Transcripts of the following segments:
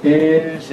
일심정래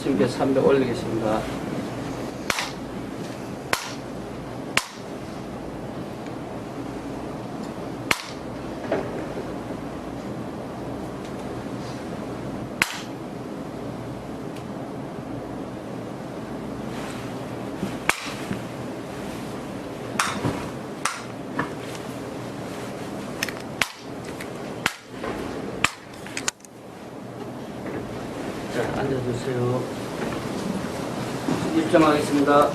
근심께 300 올리겠습니다. 자, 앉아주세요. 입장하겠습니다.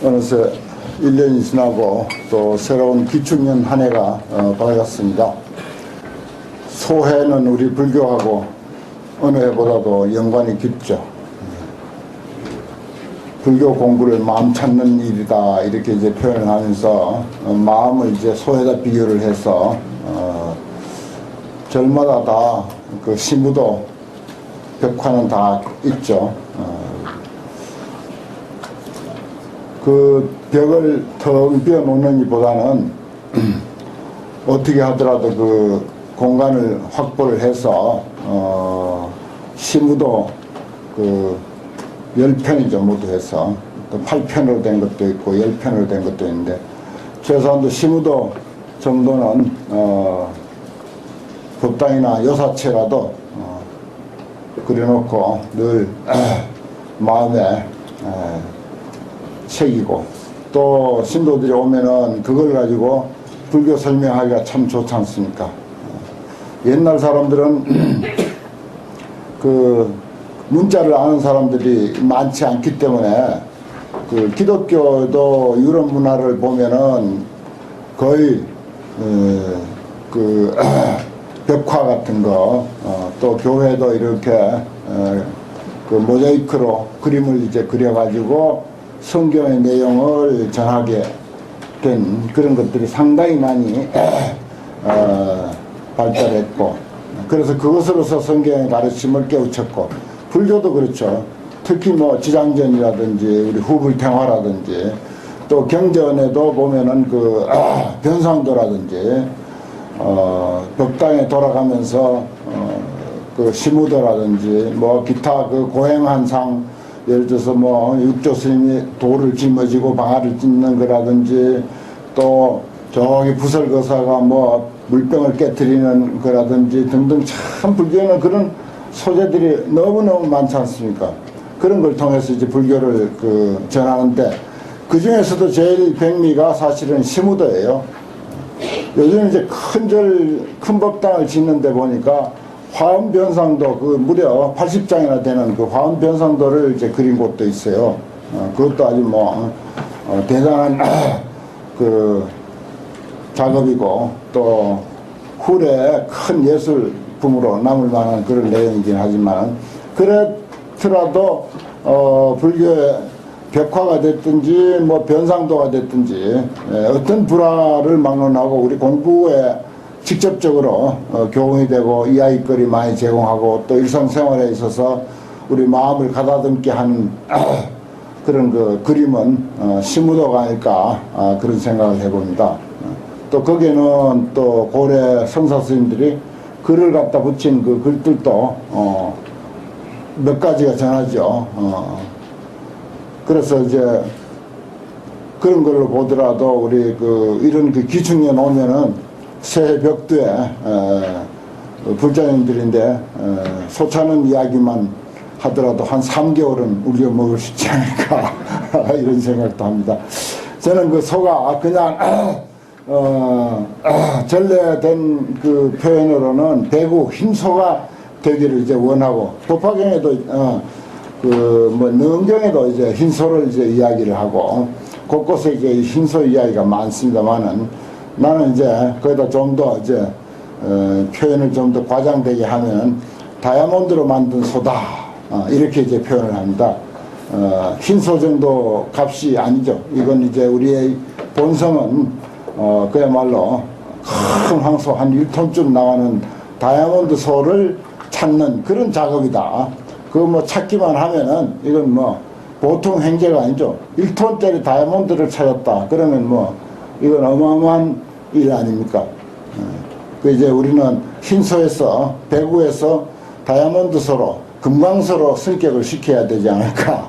어느새 1년이 지나고 또 새로운 기축년 한 해가 밝았습니다. 소해는 우리 불교하고 어느 해보다도 연관이 깊죠. 불교 공부를 마음 찾는 일이다 이렇게 이제 표현을 하면서 마음을 이제 소에다 비교를 해서 절마다 다 그 시무도 벽화는 다 있죠. 그 벽을 텅 비워 놓는기보다는 어떻게 하더라도 그 공간을 확보를 해서 시무도 그 10편이죠 모두 해서 또 8편으로 된 것도 있고 10편으로 된 것도 있는데 최소한도 시무도 정도는 법당이나 요사체라도 그려놓고 늘 마음에 새기고 또 신도들이 오면은 그걸 가지고 불교 설명하기가 참 좋지 않습니까? 옛날 사람들은 그 문자를 아는 사람들이 많지 않기 때문에 그 기독교도 유럽 문화를 보면은 거의 그 벽화 같은 거 또 교회도 이렇게 그 모자이크로 그림을 이제 그려가지고 성경의 내용을 전하게 된 그런 것들이 상당히 많이 발달했고 그래서 그것으로서 성경의 가르침을 깨우쳤고 불교도 그렇죠. 특히 뭐 지장전이라든지 우리 후불탱화라든지 또 경전에도 보면은 그 변상도라든지 벽당에 돌아가면서 그 시무도라든지 뭐 기타 그 고행한상 예를 들어서 뭐 육조 스님이 돌을 짊어지고 방아를 찢는 거라든지 또 저기 부설거사가 뭐 물병을 깨뜨리는 거라든지 등등 참 불교에는 그런 소재들이 너무너무 많지 않습니까? 그런 걸 통해서 이제 불교를 그 전하는데 그 중에서도 제일 백미가 사실은 시무도예요. 요즘 이제 큰 법당을 짓는데 보니까 화엄변상도 그 무려 80장이나 되는 그 화엄변상도를 이제 그린 곳도 있어요. 그것도 아주 뭐 대단한 그 작업이고 또 후래 큰 예술품으로 남을 만한 그런 내용이긴 하지만 그렇더라도 불교의 벽화가 됐든지 뭐 변상도가 됐든지 어떤 불화를 막론하고 우리 공부에 직접적으로 교훈이 되고 이야기거리 많이 제공하고 또 일상생활에 있어서 우리 마음을 가다듬게 하는 그런 그 그림은 시무도가 아닐까 그런 생각을 해봅니다. 또 거기에는 또 고래 성사 스님들이 글을 갖다 붙인 그 글들도 몇 가지가 전하죠. 그래서 이제 그런 걸로 보더라도 우리 그 이런 그 기충년 오면은 새해 벽두에 불자님들인데 소차는 이야기만 하더라도 한 3개월은 우려 먹을 수 있지 않을까 이런 생각도 합니다. 저는 그 소가 그냥 전래된 그 표현으로는 배구 흰소가 되기를 이제 원하고 법화경에도 그 뭐 능경에도 이제 흰소를 이제 이야기를 하고 곳곳에 이제 흰소 이야기가 많습니다만은 나는 이제 거기다 좀 더 이제 표현을 좀 더 과장되게 하면 다이아몬드로 만든 소다 이렇게 이제 표현을 합니다. 흰소 정도 값이 아니죠. 이건 이제 우리의 본성은 그야말로 큰 황소 한 1톤쯤 나가는 다이아몬드 소를 찾는 그런 작업이다. 그거 뭐 찾기만 하면은 이건 뭐 보통 행제가 아니죠. 1톤짜리 다이아몬드를 찾았다. 그러면 뭐 이건 어마어마한 일 아닙니까? 그 이제 우리는 흰소에서 배구에서 다이아몬드 소로 금강소로 승격을 시켜야 되지 않을까.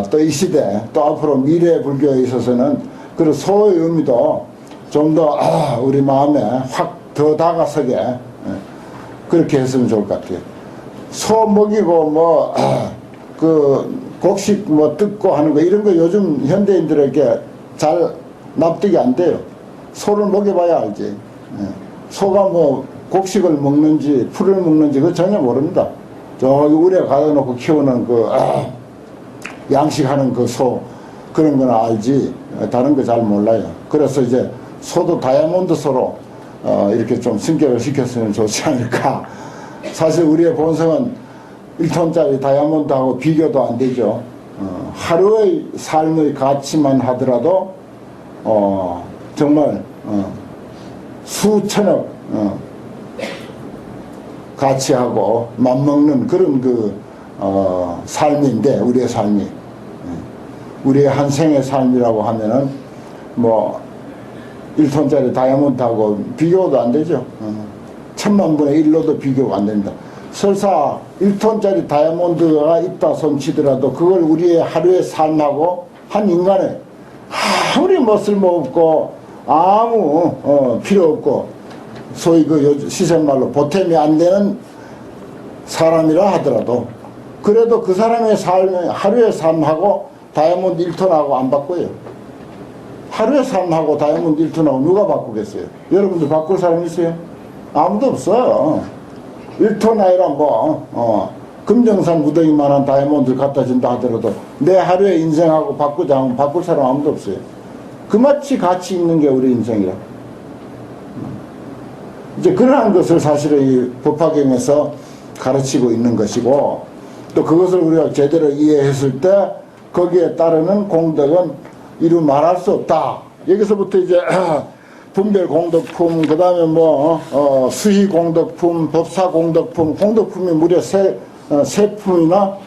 또 이 시대 또 앞으로 미래 불교에 있어서는 그런 소의 의미도 좀 더 우리 마음에 확 더 다가서게 그렇게 했으면 좋을 것 같아요. 소 먹이고 뭐 그 곡식 뭐 뜯고 하는 거 이런 거 요즘 현대인들에게 잘 납득이 안 돼요. 소를 먹여봐야 알지. 소가 뭐 곡식을 먹는지 풀을 먹는지 그거 전혀 모릅니다. 저기 우리에 가다 놓고 키우는 그 양식하는 그 소 그런 건 알지 다른 거 잘 몰라요. 그래서 이제 소도 다이아몬드 소로 이렇게 좀 승격을 시켰으면 좋지 않을까. 사실 우리의 본성은 1톤짜리 다이아몬드하고 비교도 안 되죠. 하루의 삶의 가치만 하더라도 정말 수천억 가치하고 맞먹는 그런 삶인데, 우리의 삶이, 우리의 한 생의 삶이라고 하면은 뭐 1톤짜리 다이아몬드하고 비교도 안 되죠. 1000만분의 1로도 비교가 안 됩니다. 설사 1톤짜리 다이아몬드가 있다 손치더라도 그걸 우리의 하루의 삶하고 한 인간의 아무리 뭐 쓸모없고 아무 필요 없고 소위 시샘말로 보탬이 안 되는 사람이라 하더라도, 그래도 그 사람의 삶의 하루의 삶하고 다이아몬드 1톤하고 안 바꿔요. 하루의 삶하고 다이아몬드 1톤하고 누가 바꾸겠어요? 여러분들 바꿀 사람 있어요? 아무도 없어요. 1톤 아니라 금정산 무더기만한 다이아몬드를 갖다 준다 하더라도 내 하루의 인생하고 바꾸자 하면 바꿀 사람 아무도 없어요. 그마치 가치 있는 게 우리 인생이라. 이제 그러한 것을 사실은 이 법화경에서 가르치고 있는 것이고, 또 그것을 우리가 제대로 이해했을 때 거기에 따르는 공덕은 이루 말할 수 없다. 여기서부터 이제 분별 공덕품, 그 다음에 수희 공덕품, 법사 공덕품, 공덕품이 무려 세 품이나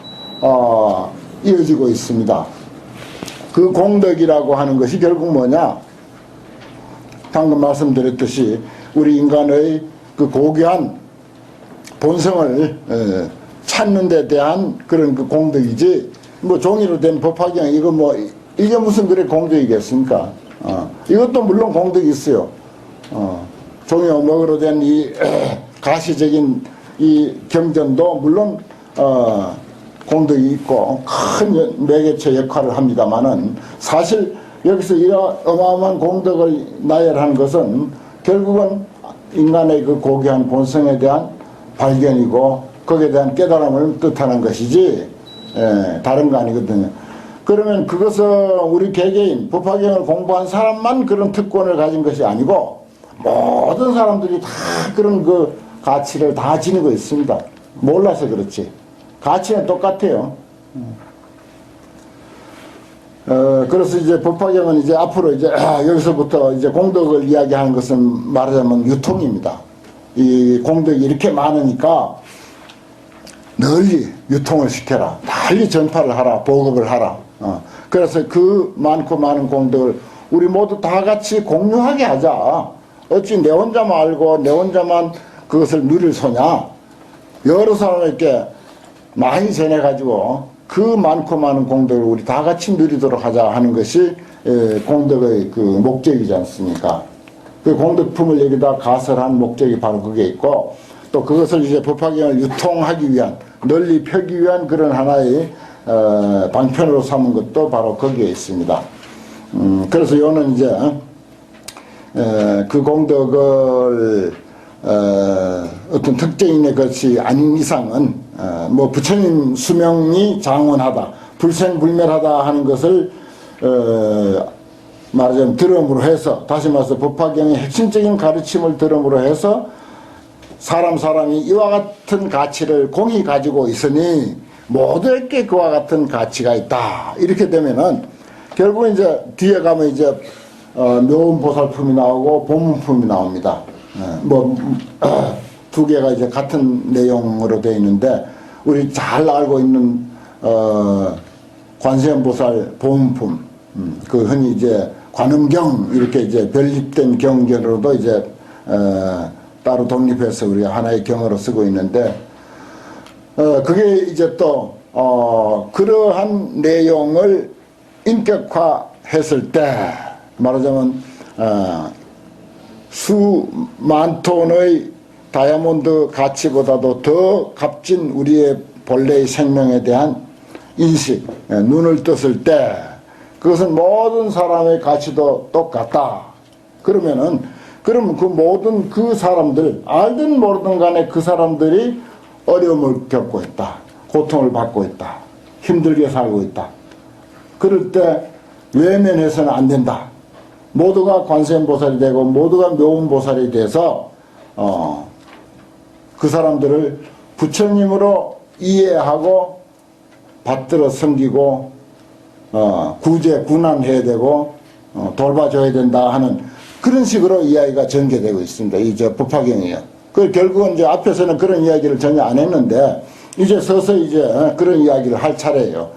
이어지고 있습니다. 그 공덕이라고 하는 것이 결국 뭐냐? 방금 말씀드렸듯이 우리 인간의 그 고귀한 본성을 찾는 데 대한 그런 그 공덕이지, 종이로 된 법화경 이게 무슨 그래 공덕이겠습니까? 이것도 물론 공덕이 있어요. 종이 먹으로 된 이 가시적인 이 경전도 물론 공덕이 있고 큰 매개체 역할을 합니다만은, 사실 여기서 이런 어마어마한 공덕을 나열한 것은 결국은 인간의 그 고귀한 본성에 대한 발견이고 거기에 대한 깨달음을 뜻하는 것이지 다른 거 아니거든요. 그러면 그것은 우리 개개인 법화경을 공부한 사람만 그런 특권을 가진 것이 아니고 모든 사람들이 다 그런 그 가치를 다 지니고 있습니다. 몰라서 그렇지. 가치는 똑같아요. 그래서 이제 법화경은 이제 앞으로 이제 여기서부터 이제 공덕을 이야기하는 것은 말하자면 유통입니다. 이 공덕이 이렇게 많으니까 널리 유통을 시켜라. 널리 전파를 하라. 보급을 하라. 그래서 그 많고 많은 공덕을 우리 모두 다 같이 공유하게 하자. 어찌 내 혼자만 알고 내 혼자만 그것을 누릴 소냐. 여러 사람에게 많이 전해가지고 그 많고 많은 공덕을 우리 다 같이 누리도록 하자 하는 것이 공덕의 그 목적이지 않습니까? 그 공덕품을 여기다 가설한 목적이 바로 그게 있고, 또 그것을 이제 법화경을 유통하기 위한, 널리 펴기 위한 그런 하나의 방편으로 삼은 것도 바로 거기에 있습니다. 그래서 이거는 이제 그 공덕을 어떤 특정인의 것이 아닌 이상은 부처님 수명이 장원하다, 불생불멸하다 하는 것을 말하자면 들음으로 해서, 다시 말해서 법화경의 핵심적인 가르침을 들음으로 해서 사람이 이와 같은 가치를 공히 가지고 있으니 모두에게 그와 같은 가치가 있다. 이렇게 되면은 결국 이제 뒤에 가면 이제 묘음보살품이 나오고 보문품이 나옵니다. 두 개가 이제 같은 내용으로 되어 있는데, 우리 잘 알고 있는 관세음보살 보문품, 그 흔히 이제 관음경 이렇게 이제 별립된 경전으로도 이제 따로 독립해서 우리가 하나의 경어로 쓰고 있는데, 그게 이제 또 그러한 내용을 인격화했을 때 말하자면 수만 톤의 다이아몬드 가치보다도 더 값진 우리의 본래의 생명에 대한 인식, 눈을 떴을 때 그것은 모든 사람의 가치도 똑같다. 그러면 그 모든 그 사람들, 알든 모르든 간에 그 사람들이 어려움을 겪고 있다. 고통을 받고 있다. 힘들게 살고 있다. 그럴 때 외면해서는 안 된다. 모두가 관세음보살이 되고 모두가 묘음보살이 돼서 그 사람들을 부처님으로 이해하고 받들어 섬기고 구제, 군안해야 되고, 돌봐줘야 된다 하는 그런 식으로 이야기가 전개되고 있습니다. 이 법화경이요. 그 결국은 이제 앞에서는 그런 이야기를 전혀 안 했는데, 이제 서서히 이제 그런 이야기를 할 차례예요.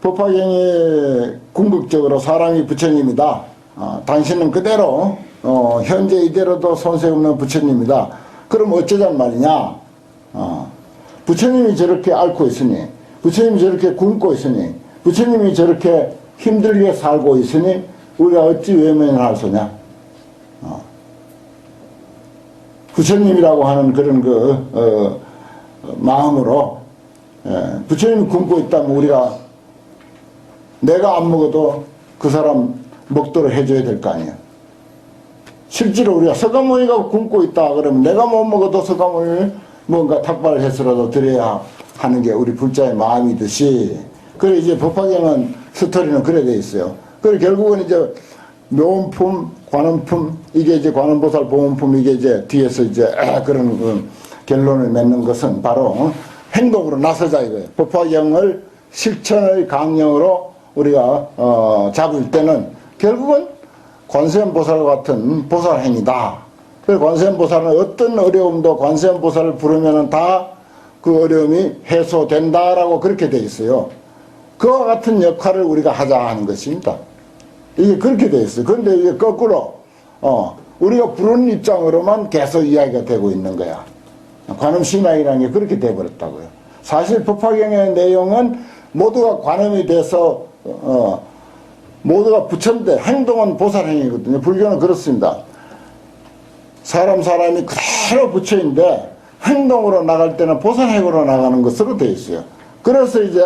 법화경이 궁극적으로 사람이 부처님이다. 당신은 그대로, 현재 이대로도 손색 없는 부처님이다. 그럼 어쩌잔 말이냐? 부처님이 저렇게 앓고 있으니, 부처님이 저렇게 굶고 있으니, 부처님이 저렇게 힘들게 살고 있으니, 우리가 어찌 외면을 할 소냐? 부처님이라고 하는 그런 마음으로, 부처님이 굶고 있다면 우리가 내가 안 먹어도 그 사람 먹도록 해줘야 될 거 아니야. 실제로 우리가 서가모니가 굶고 있다 그러면 내가 못 먹어도 서가모니를 뭔가 탁발을 해서라도 드려야 하는 게 우리 불자의 마음이듯이, 그래 이제 법화경은 스토리는 그래 돼 있어요. 그래 결국은 이제 묘원품, 관원품, 이게 이제 관원보살 보원품, 이게 이제 뒤에서 이제 그런 결론을 맺는 것은 바로 행동으로 나서자 이거예요. 법화경을 실천의 강령으로 우리가 잡을 때는 결국은 관세음보살과 같은 보살행위다. 그래서 관세음보살은 어떤 어려움도 관세음보살을 부르면은 다 그 어려움이 해소된다라고 그렇게 돼 있어요. 그와 같은 역할을 우리가 하자 하는 것입니다. 이게 그렇게 돼 있어요. 그런데 이게 거꾸로 우리가 부르는 입장으로만 계속 이야기가 되고 있는 거야. 관음신앙이라는 게 그렇게 돼버렸다고요. 사실 법화경의 내용은 모두가 관음이 돼서 모두가 부처인데 행동은 보살행위거든요. 불교는 그렇습니다. 사람이 그대로 부처인데 행동으로 나갈 때는 보살행위로 나가는 것으로 되어 있어요. 그래서 이제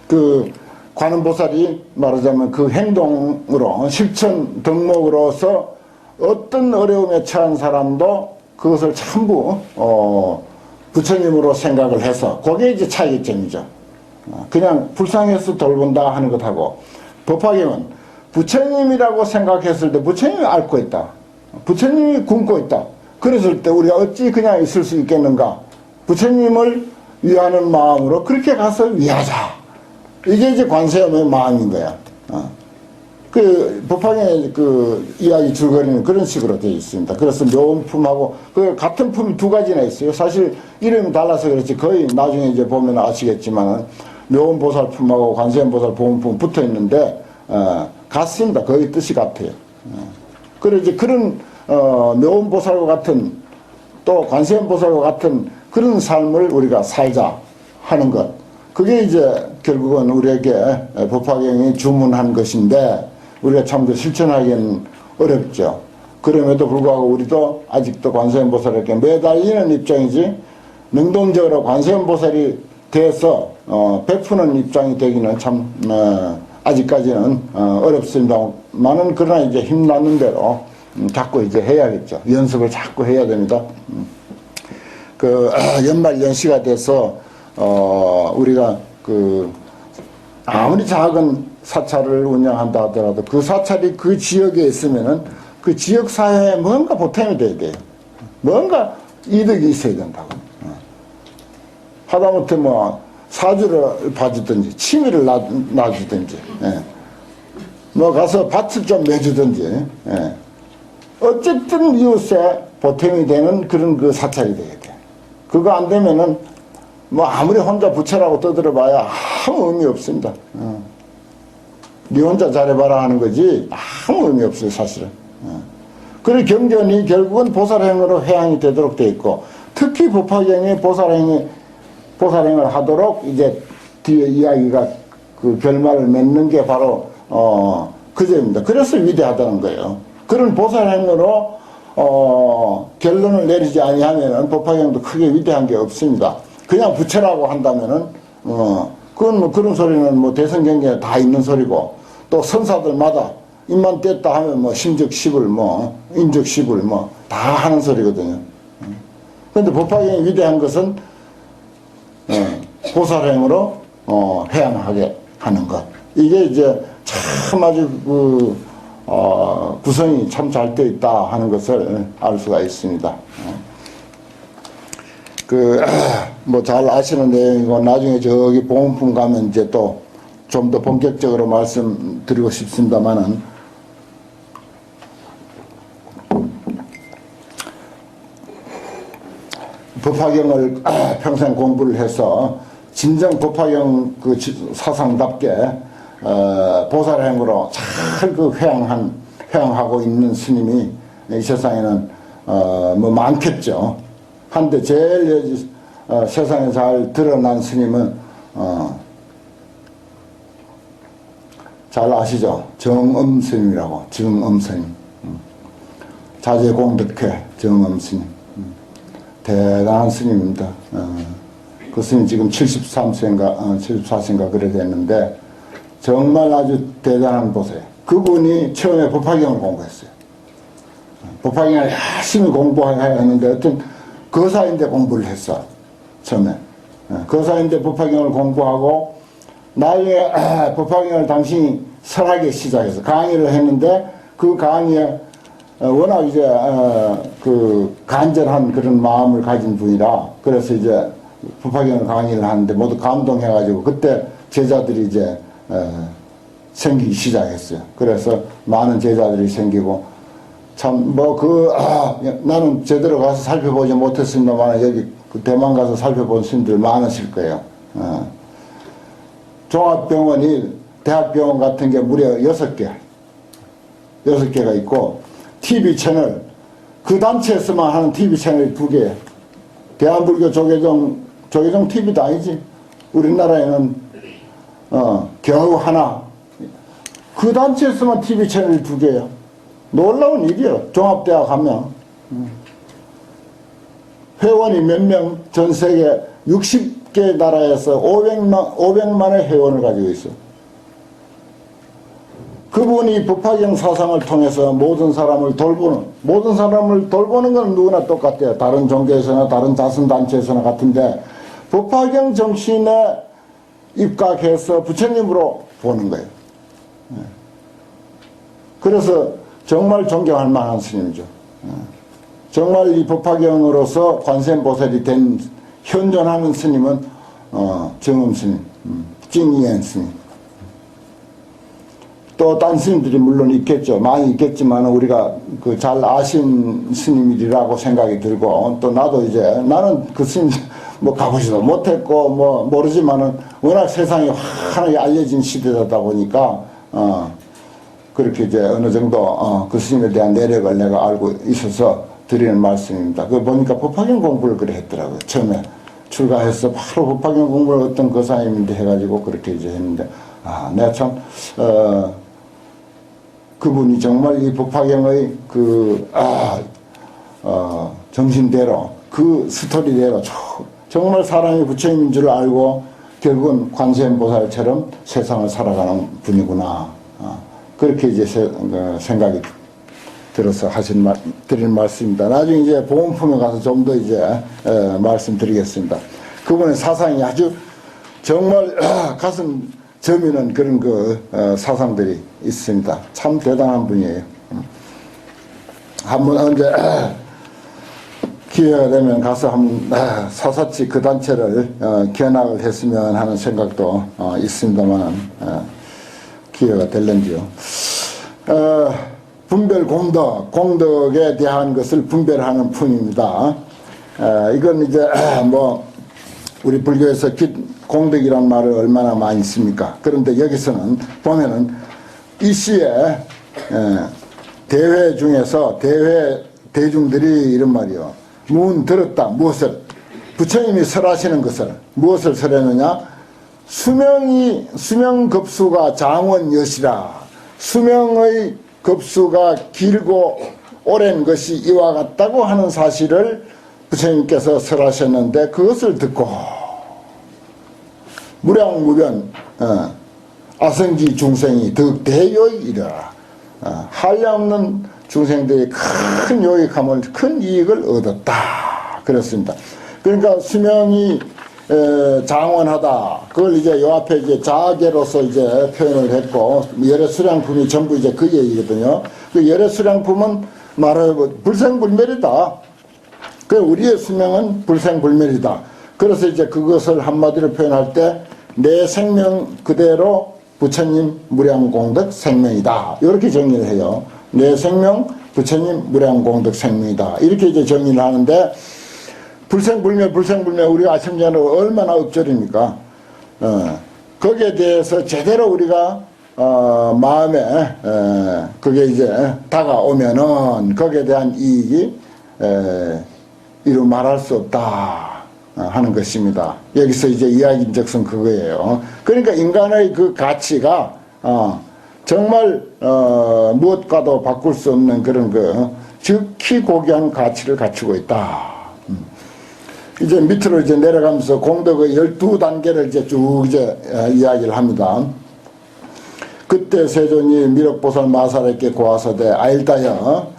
그 관음보살이 말하자면 그 행동으로 실천 덕목으로서 어떤 어려움에 처한 사람도 그것을 전부 부처님으로 생각을 해서 그게 이제 차이점이죠. 그냥 불쌍해서 돌본다 하는 것하고 법화경은 부처님이라고 생각했을 때 부처님이 앓고 있다. 부처님이 굶고 있다. 그랬을 때 우리가 어찌 그냥 있을 수 있겠는가? 부처님을 위하는 마음으로 그렇게 가서 위하자. 이게 이제 관세음의 마음인 거야. 그 법화경의 그 이야기 줄거리는 그런 식으로 되어 있습니다. 그래서 묘음품하고 그 같은 품이 두 가지나 있어요. 사실 이름이 달라서 그렇지 거의 나중에 이제 보면 아시겠지만 묘음보살품하고 관세음보살 보음품 붙어 있는데 같습니다. 거의 뜻이 같아요. 그래 이제 그런 묘음보살과 같은 또 관세음보살과 같은 그런 삶을 우리가 살자 하는 것. 그게 이제 결국은 우리에게 법화경이 주문한 것인데 우리가 참 그 실천하기는 어렵죠. 그럼에도 불구하고 우리도 아직도 관세음보살에게 매달리는 입장이지 능동적으로 관세음보살이 돼서 베푸는 입장이 되기는 참 아직까지는 어렵습니다만은 그러나 이제 힘나는 대로 자꾸 이제 해야겠죠. 연습을 자꾸 해야 됩니다. 그 연말 연시가 돼서 우리가 그 아무리 작은 사찰을 운영한다 하더라도 그 사찰이 그 지역에 있으면은 그 지역 사회에 뭔가 보탬이 돼야 돼요. 뭔가 이득이 있어야 된다고. 하다못해 뭐 사주를 봐주든지 취미를 놔주든지 뭐 가서 밭을 좀 내주든지 어쨌든 이웃에 보탬이 되는 그런 그 사찰이 돼야 돼. 그거 안 되면은 뭐 아무리 혼자 부처라고 떠들어봐야 아무 의미 없습니다. 네 혼자 잘해봐라 하는 거지 아무 의미 없어요 사실은. 그리고 경전이 결국은 보살행으로 회항이 되도록 돼 있고 특히 법화경이 보살행을 하도록 이제 뒤에 이야기가 그 결말을 맺는 게 바로 그 점입니다. 그래서 위대하다는 거예요. 그런 보살행으로 결론을 내리지 아니하면은 법화경도 크게 위대한 게 없습니다. 그냥 부처라고 한다면은 그건 뭐 그런 소리는 뭐 대성경전에 다 있는 소리고 또 선사들마다 입만 뗐다 하면 뭐 심적십을 뭐 인적십을 뭐 다 하는 소리거든요. 그런데 법화경이 위대한 것은 보살행으로 회양하게 하는 것. 이게 이제 참 아주 그 구성이 참 잘 되어 있다 하는 것을 알 수가 있습니다. 그 뭐 잘 아시는 내용이고 나중에 저기 보험품 가면 이제 또 좀 더 본격적으로 말씀드리고 싶습니다만은, 법화경을 평생 공부를 해서 진정 법화경 그 사상답게 보살행으로 잘 그 회양하고 있는 스님이 이 세상에는 뭐 많겠죠. 한데 제일 세상에 잘 드러난 스님은 잘 아시죠? 정엄 스님이라고. 정엄 스님. 자제공덕회 정엄 스님. 대단한 스님입니다. 그 스님 지금 73세인가 74세인가 그래 됐는데 정말 아주 대단한 보세요. 그분이 처음에 법화경을 공부했어요. 법화경을 열심히 공부해야 했는데 어떤 거사인데 공부를 했어. 처음에. 거사인데 법화경을 공부하고 나중에 법화경을 당신이 설하기 시작해서 강의를 했는데 그 강의에 워낙 이제 그 간절한 그런 마음을 가진 분이라 그래서 이제 법화경을 강의를 하는데 모두 감동해가지고 그때 제자들이 이제 생기기 시작했어요. 그래서 많은 제자들이 생기고 참 뭐 나는 제대로 가서 살펴보지 못했습니다만 여기 그 대만 가서 살펴본 스님들 많으실 거예요. 종합병원이 대학병원 같은 게 무려 6개가 있고 TV 채널 그 단체에서만 하는 TV 채널이 2개. 대한불교 조계종 TV도 아니지. 우리나라에는 겨우 하나. 그 단체에서만 TV 채널이 2개야. 놀라운 일이요. 종합대학 가면 회원이 몇 명? 전 세계 60개 나라에서 500만의 회원을 가지고 있어. 그분이 법화경 사상을 통해서 모든 사람을 돌보는 건 누구나 똑같아요. 다른 종교에서나 다른 자선단체에서나 같은데 법화경 정신에 입각해서 부처님으로 보는 거예요. 그래서 정말 존경할 만한 스님이죠. 정말 이 법화경으로서 관세음보살이 된 현존하는 스님은 정엄 스님, 찡이엔 스님. 또 딴 스님들이 물론 있겠죠. 많이 있겠지만 우리가 그 잘 아신 스님이라고 생각이 들고 또 나도 이제 나는 그 스님 뭐 가보지도 못했고 뭐 모르지만은 워낙 세상이 환하게 알려진 시대다 보니까 그렇게 이제 어느 정도 그 스님에 대한 내력을 내가 알고 있어서 드리는 말씀입니다. 그 보니까 법화경 공부를 그래 했더라고요. 처음에 출가해서 바로 법화경 공부를 어떤 거사님인데 해가지고 그렇게 이제 했는데 내가 참 그분이 정말 이 법화경의 정신대로 그 스토리대로 정말 사람이 부처님인 줄 알고 결국은 관세음보살처럼 세상을 살아가는 분이구나. 그렇게 이제 생각이 들어서 드리는 말씀입니다. 나중에 이제 보험품에 가서 좀 더 이제 말씀드리겠습니다. 그분의 사상이 아주 정말 가슴 저미는 그런 사상들이 있습니다. 참 대단한 분이에요. 한번 언제 기회가 되면 가서 한번 사사치 그 단체를 견학을 했으면 하는 생각도 있습니다만 기회가 될런지요. 분별 공덕에 대한 것을 분별하는 품입니다. 이건 이제 뭐 우리 불교에서 공덕이란 말을 얼마나 많이 씁니까? 그런데 여기서는 보면은 이 시에 대회 중에서 대중들이 이런 말이요. 문 들었다. 무엇을? 부처님이 설하시는 것을 무엇을 설했느냐? 수명급수가 장원여시라. 수명의 급수가 길고 오랜 것이 이와 같다고 하는 사실을 부처님께서 설하셨는데 그것을 듣고 무량무변 아성지 중생이 득대요익 이르라. 한량없는 중생들이 큰 요익함을 큰 이익을 얻었다. 그렇습니다. 그러니까 수명이 장원하다. 그걸 이제 요 앞에 이제 자계로서 이제 표현을 했고 열의 수량품이 전부 이제 그 얘기거든요. 그 열의 수량품은 말하자면 불생불멸이다. 그 우리의 수명은 불생불멸이다. 그래서 이제 그것을 한마디로 표현할 때 내 생명 그대로 부처님 무량공덕 생명이다. 이렇게 정리를 해요. 내 생명 부처님 무량공덕 생명이다. 이렇게 이제 정리를 하는데 불생불멸 우리가 아침 전에 얼마나 읊조립니까? 거기에 대해서 제대로 우리가 마음에 그게 이제 다가오면은 거기에 대한 이익이 이루 말할 수 없다 하는 것입니다. 여기서 이제 이야기인즉슨 그거예요. 그러니까 인간의 그 가치가 정말 무엇과도 바꿀 수 없는 그런 그 즉히 고귀한 가치를 갖추고 있다. 이제 밑으로 이제 내려가면서 공덕의 12단계를 이제 쭉 이제 이야기를 합니다. 그때 세존이 미륵보살 마살에게 고하소되 아일다여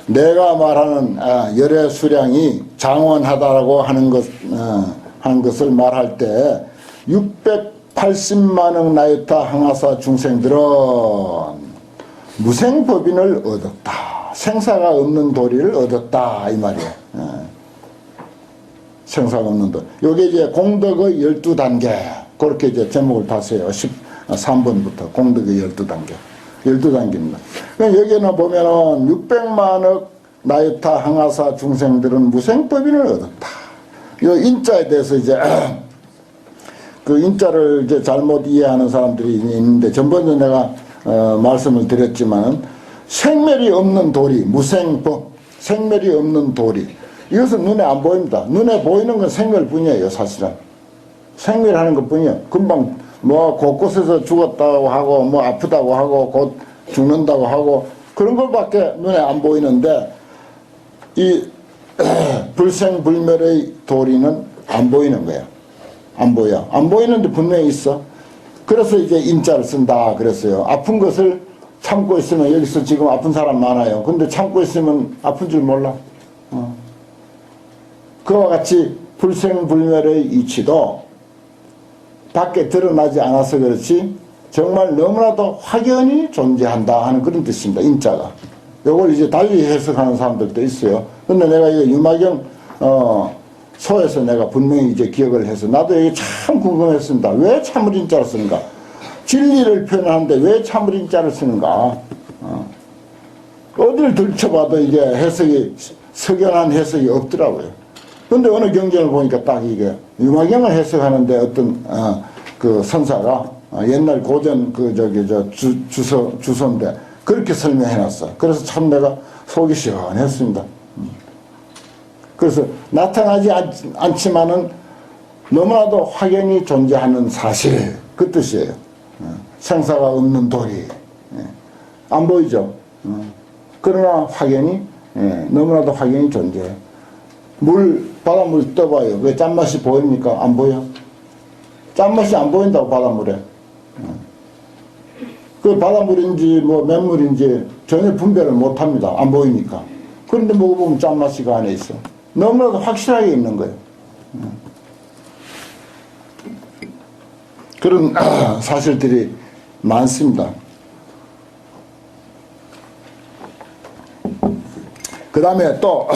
내가 말하는 열의 수량이 장원하다라고 하는 것을 말할 때 680만억 나유타 항아사 중생들은 무생법인을 얻었다. 생사가 없는 도리를 얻었다 이 말이에요. 생사가 없는 도리. 요게 이제 공덕의 12단계 그렇게 이제 제목을 땄어요. 13번부터 공덕의 12단계. 12단계입니다. 여기는 보면은 600만억 나유타 항아사 중생들은 무생법인을 얻었다. 이 인자에 대해서 이제 그 인자를 이제 잘못 이해하는 사람들이 있는데 전번에 내가 말씀을 드렸지만 생멸이 없는 도리, 무생법, 생멸이 없는 도리. 이것은 눈에 안 보입니다. 눈에 보이는 건 생멸뿐이에요, 사실은. 생멸하는 것 뿐이에요. 금방 뭐 곳곳에서 죽었다고 하고 뭐 아프다고 하고 곧 죽는다고 하고 그런 것밖에 눈에 안 보이는데 이 불생불멸의 도리는 안 보이는 거예요. 안 보여. 안 보이는데 분명히 있어. 그래서 이제 인자를 쓴다 그랬어요. 아픈 것을 참고 있으면 여기서 지금 아픈 사람 많아요. 근데 참고 있으면 아픈 줄 몰라. 그와 같이 불생불멸의 이치도 밖에 드러나지 않아서 그렇지 정말 너무나도 확연히 존재한다 하는 그런 뜻입니다. 인자가. 요걸 이제 달리 해석하는 사람들도 있어요. 근데 내가 이거 유마경 소에서 내가 분명히 이제 기억을 해서 나도 이게 참 궁금했습니다. 왜 참을인자를 쓰는가? 진리를 표현하는데 왜 참을인자를 쓰는가? 어디를 들춰봐도 이게 해석이 석연한 해석이 없더라고요. 근데 어느 경전을 보니까 딱 이게 유마경을 해석하는데 어떤 그 선사가 옛날 고전 주서인데 그렇게 설명해놨어. 그래서 참 내가 속이 시원했습니다. 그래서 나타나지 않지만은 너무나도 확연히 존재하는 사실 그 뜻이에요. 생사가 없는 도리. 안 보이죠. 그러나 확연히 너무나도 확연히 존재해요. 바닷물 떠봐요. 왜 짠맛이 보입니까? 안 보여? 짠맛이 안 보인다고 바닷물에. 그 바닷물인지 뭐 맹물인지 전혀 분별을 못합니다. 안 보이니까. 그런데 먹어보면 짠맛이 그 안에 있어. 너무나도 확실하게 있는 거예요. 그런 사실들이 많습니다. 그 다음에 또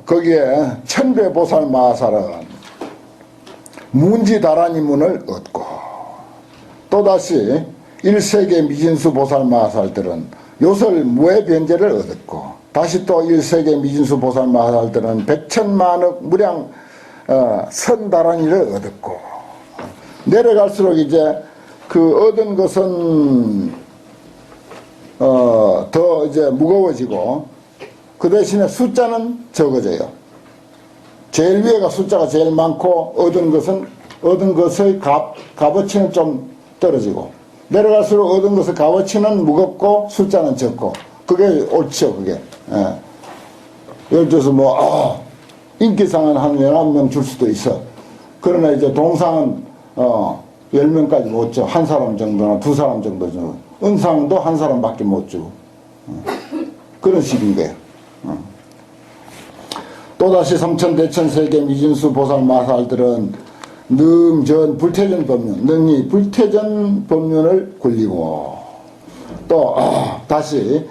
거기에 천배보살 마살은 문지다라니 문을 얻고 또다시 1세계 미진수 보살 마살들은 요설 무해변제를 얻었고 다시 또 1세계 미진수 보살 마살들은 백천만억 무량 선다라니를 얻었고 내려갈수록 이제 그 얻은 것은 더 이제 무거워지고 그 대신에 숫자는 적어져요. 제일 위에가 숫자가 제일 많고 얻은 것의 값어치는 좀 떨어지고 내려갈수록 얻은 것의 값어치는 무겁고 숫자는 적고 그게 옳죠. 그게 예를 들어서 뭐 인기상은 한 11명 줄 수도 있어. 그러나 이제 동상은 10명까지 못 줘. 한 사람 정도나 두 사람 정도 줘. 은상도 한 사람밖에 못 주고 그런 식인 거예요. 또다시 삼천대천세계 미진수 보살 마살들은 능전 불태전 법륜, 능이 불태전 법륜을 굴리고 또 다시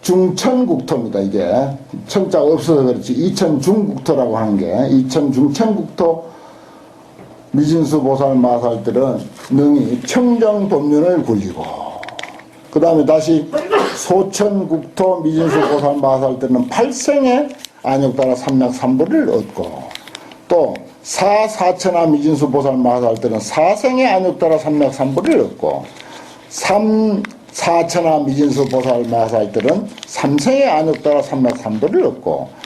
중천국토입니다. 이게 천자가 없어서 그렇지 이천중국토라고 하는 게 이천중천국토 미진수 보살 마살들은 능히 청정법륜을 굴리고, 그 다음에 다시 소천국토 미진수 보살 마살들은 팔생의 안욕따라 삼맥삼부를 얻고, 또 사천하 미진수 보살 마살들은 사생의 안욕따라 삼맥삼부를 얻고, 사천하 미진수 보살 마살들은 삼생의 안욕따라 삼맥삼부를 얻고,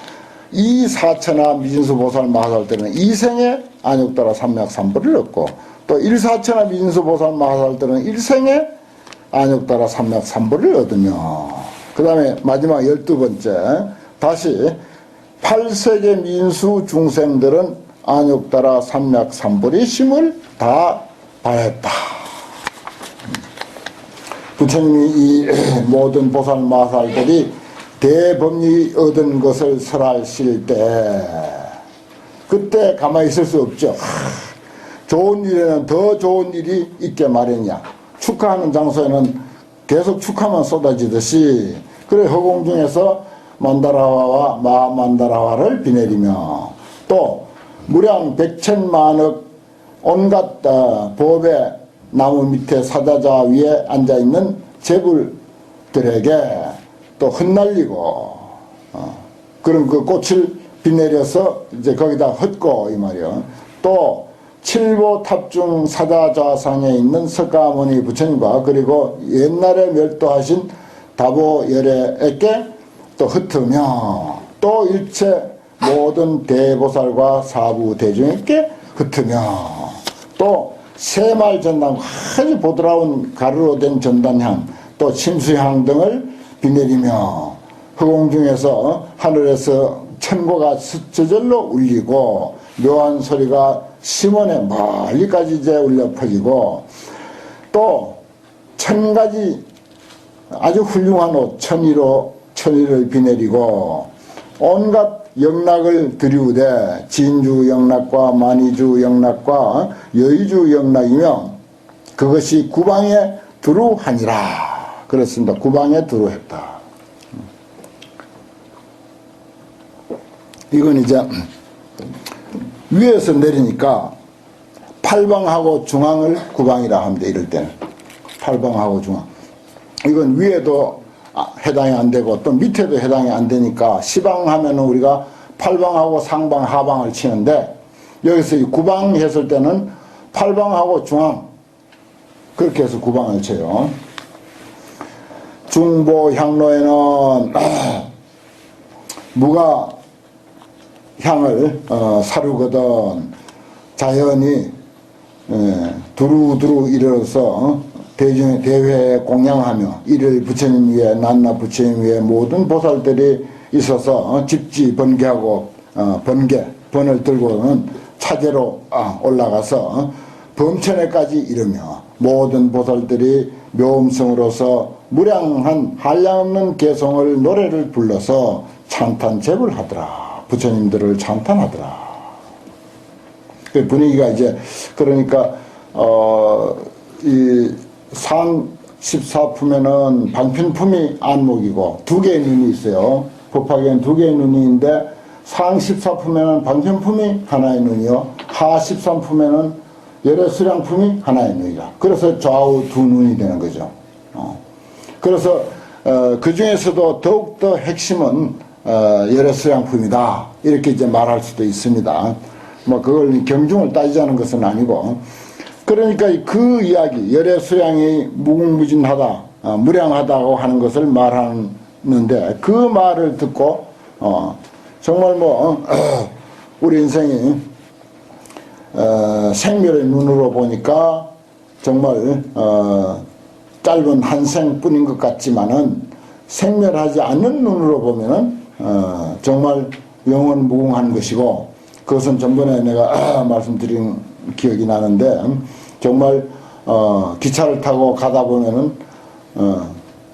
이사천하 미진수 보살 마살들은 이생의 안욕따라 삼맥삼부를 얻고, 또 일사천하 미진수 보살 마살들은 일생의 안욕따라 삼맥삼부를 얻으며, 그 다음에 마지막 12번째, 다시 8세계 민수 중생들은 안욕따라 삼맥삼불의 심을 다 발했다. 부처님이 이 모든 보살 마살들이 대법리 얻은 것을 설하실 때, 그때 가만히 있을 수 없죠. 좋은 일에는 더 좋은 일이 있게 마련이야. 축하하는 장소에는 계속 축하만 쏟아지듯이, 그래 허공 중에서 만다라화와 마만다라화를 비내리며, 또 무량 백천만억 온갖 법의 나무 밑에 사자자 위에 앉아있는 제불들에게 또 흩날리고, 그런 그 꽃을 비내려서 이제 거기다 흩고, 이 말이요. 또 칠보 탑중 사자좌상에 있는 석가모니 부처님과, 그리고 옛날에 멸도하신 다보열애에게 또 흩으며, 또 일체 모든 대보살과 사부 대중에게 흩으며, 또 새말 전단, 아주 보드라운 가루로 된 전단향, 또 침수향 등을 비내리며, 허공 중에서 하늘에서 천고가 저절로 울리고, 묘한 소리가 심원에 멀리까지 이제 울려 퍼지고, 또 1000가지 아주 훌륭한 옷 천의를 비내리고, 온갖 영락을 드리우되 진주 영락과 만이주 영락과 여의주 영락이며, 그것이 구방에 두루하니라. 그렇습니다. 구방에 두루했다. 이건 이제 위에서 내리니까 팔방하고 중앙을 구방이라 합니다. 이럴 때는 팔방하고 중앙. 이건 위에도 해당이 안 되고 또 밑에도 해당이 안 되니까 시방하면은 우리가 팔방하고 상방 하방을 치는데, 여기서 이 구방 했을 때는 팔방하고 중앙 그렇게 해서 구방을 쳐요. 중보 향로에는 무가 향을 사르거든 자연이 두루두루 일어서 대회에 공양하며, 이를 부처님 위에 낱낱 부처님 위에 모든 보살들이 있어서 집지 번개하고 번을 들고는 차제로 올라가서 범천에까지 이르며, 모든 보살들이 묘음성으로서 무량한 한량없는 개성을 노래를 불러서 찬탄 제불 하더라. 부처님들을 찬탄하더라. 그 분위기가 이제, 그러니까 이 상 14품에는 방편품이 안목이고 두 개의 눈이 있어요. 법화계는 두 개의 눈이 있는데, 상 14품에는 방편품이 하나의 눈이요, 하 13품에는 열애수량품이 하나의 눈이다. 그래서 좌우 두 눈이 되는 거죠. 그래서 그 중에서도 더욱더 핵심은 열애수량품이다. 이렇게 이제 말할 수도 있습니다. 뭐 그걸 경중을 따지자는 것은 아니고, 그러니까 그 이야기, 열의 수양이 무궁무진하다, 무량하다고 하는 것을 말하는데, 그 말을 듣고 정말 우리 인생이 생멸의 눈으로 보니까 정말 짧은 한 생뿐인 것 같지만은, 생멸하지 않는 눈으로 보면은 정말 영원 무궁한 것이고, 그것은 전번에 내가 말씀드린 기억이 나는데, 정말 기차를 타고 가다 보면은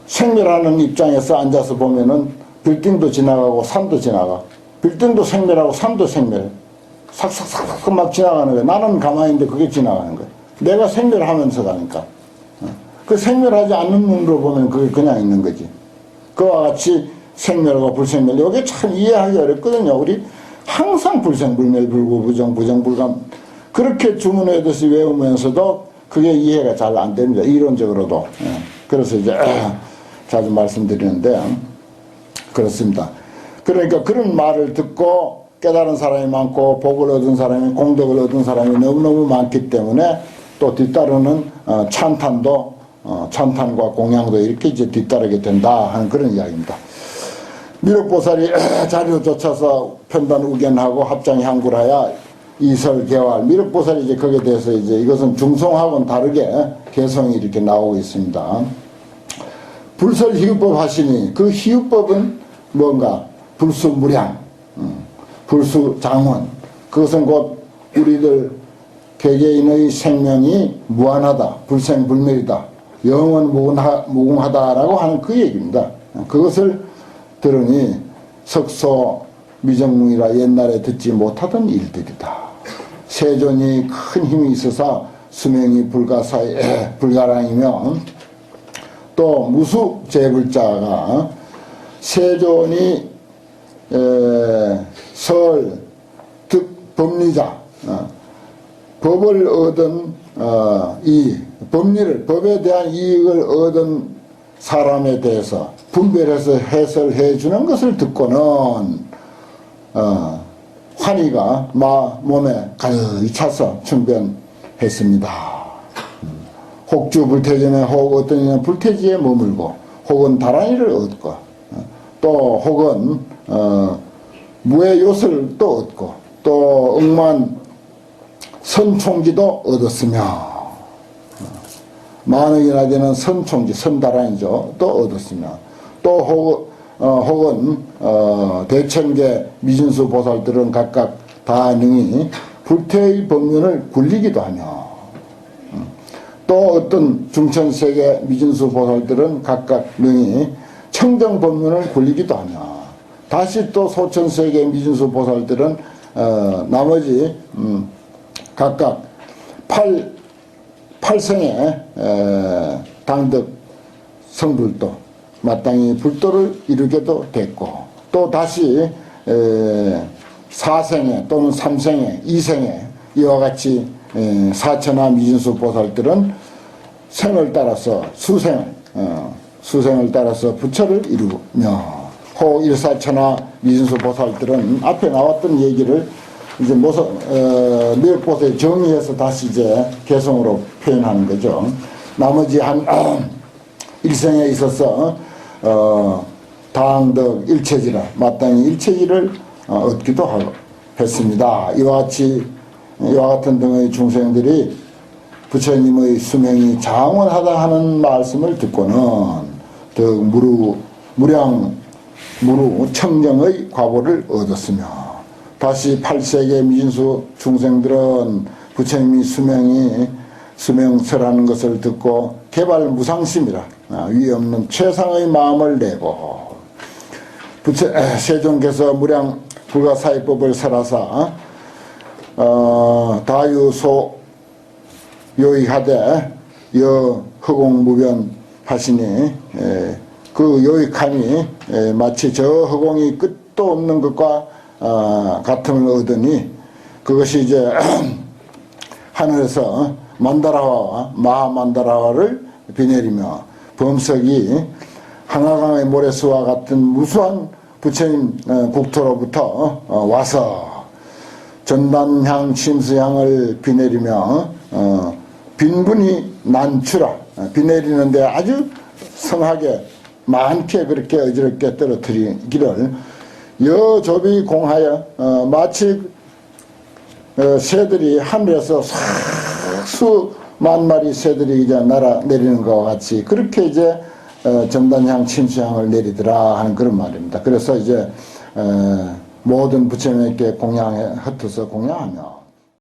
생멸하는 입장에서 앉아서 보면은 빌딩도 지나가고 산도 지나가, 빌딩도 생멸하고 산도 생멸, 삭삭삭삭 막 지나가는 거야. 나는 가만히 있는데 그게 지나가는 거야. 내가 생멸하면서 가니까. 그 생멸하지 않는 눈으로 보면 그게 그냥 있는 거지. 그와 같이 생멸과 불생멸, 이게 참 이해하기 어렵거든요. 우리 항상 불생, 불멸, 불구, 부정, 부정, 불감, 그 그렇게 주문하듯이 외우면서도 그게 이해가 잘 안 됩니다. 이론적으로도. 그래서 이제 자주 말씀드리는데 그렇습니다. 그러니까 그런 말을 듣고 깨달은 사람이 많고 복을 얻은 사람이 공덕을 얻은 사람이 너무너무 많기 때문에 또 뒤따르는 찬탄도 찬탄과 공양도 이렇게 이제 뒤따르게 된다 하는 그런 이야기입니다. 미륵보살이 자리로 쫓아서 편단 우견하고 합장향굴하여 이설개활 미륵보살이 이제 거기에 대해서 이제 이것은 중송하고는 다르게 개성이 이렇게 나오고 있습니다. 불설희흡법 하시니 그 희흡법은 뭔가 불수무량, 불수장원, 그것은 곧 우리들 개개인의 생명이 무한하다, 불생불멸이다, 영원 무궁하다라고 하는 그 얘기입니다. 그것을 들으니 석소 미정문이라 옛날에 듣지 못하던 일들이다. 세존이 큰 힘이 있어서 수명이 불가랑이며 또 무수재불자가 세존이 설, 득, 법리자, 법을 얻은 법에 대한 이익을 얻은 사람에 대해서 분별해서 해설해 주는 것을 듣고는 환희가 몸에 가득 차서 충변했습니다. 혹주 불태전에 혹 어떤 이는 불태지에 머물고 혹은 다란이를 얻고 또 혹은 무의 요술을 또 얻고 또 억만 선총지도 얻었으며 만억이나 되는 선총지 선다란이죠. 또 얻었으며 또 혹은 대천계 미진수 보살들은 각각 다 능히 불태의 법륜을 굴리기도 하며 또 어떤 중천세계 미진수 보살들은 각각 능히 청정 법륜을 굴리기도 하며 다시 또 소천세계 미진수 보살들은 나머지 각각 8생의 당덕 성불도 마땅히 불도를 이루게도 됐고 또 다시 4생에 또는 3생에 2생에 이와 같이 사천하 미진수 보살들은 생을 따라서 수생을 따라서 부처를 이루며 혹 일사천하 미진수 보살들은 앞에 나왔던 얘기를 이제 미륵보살이 정리해서 다시 이제 개성으로 표현하는 거죠. 나머지 한 일생에 있어서 당덕 일체지라 마땅히 일체지를 얻기도 했습니다. 이와 같은 등의 중생들이 부처님의 수명이 장원하다 하는 말씀을 듣고는 더욱 무량 청정의 과보를 얻었으며 다시 8세계 미진수 중생들은 부처님이 수명설하는 것을 듣고 개발무상심이라 위 없는 최상의 마음을 내고 세존께서 무량 불가사의법을 설하사 다유소 요익하되 여허공무변 하시니 그 요익함이 마치 저 허공이 끝도 없는 것과 같음을 얻으니 그것이 이제 하늘에서 만다라화와 마하만다라화를 비내리며 범석이 한화강의 모래수와 같은 무수한 부처님 국토로부터 와서 전단향 침수향을 비내리며 빈분이 난추라 비내리는데 아주 성하게 많게 그렇게 어지럽게 떨어뜨리기를 여조비 공하여 마치 새들이 하늘에서 수만 마리 새들이 이제 날아내리는 것과 같이 그렇게 이제 전단향 침수향을 내리더라 하는 그런 말입니다. 그래서 이제 모든 부처님께 공양에 흩어서 공양하며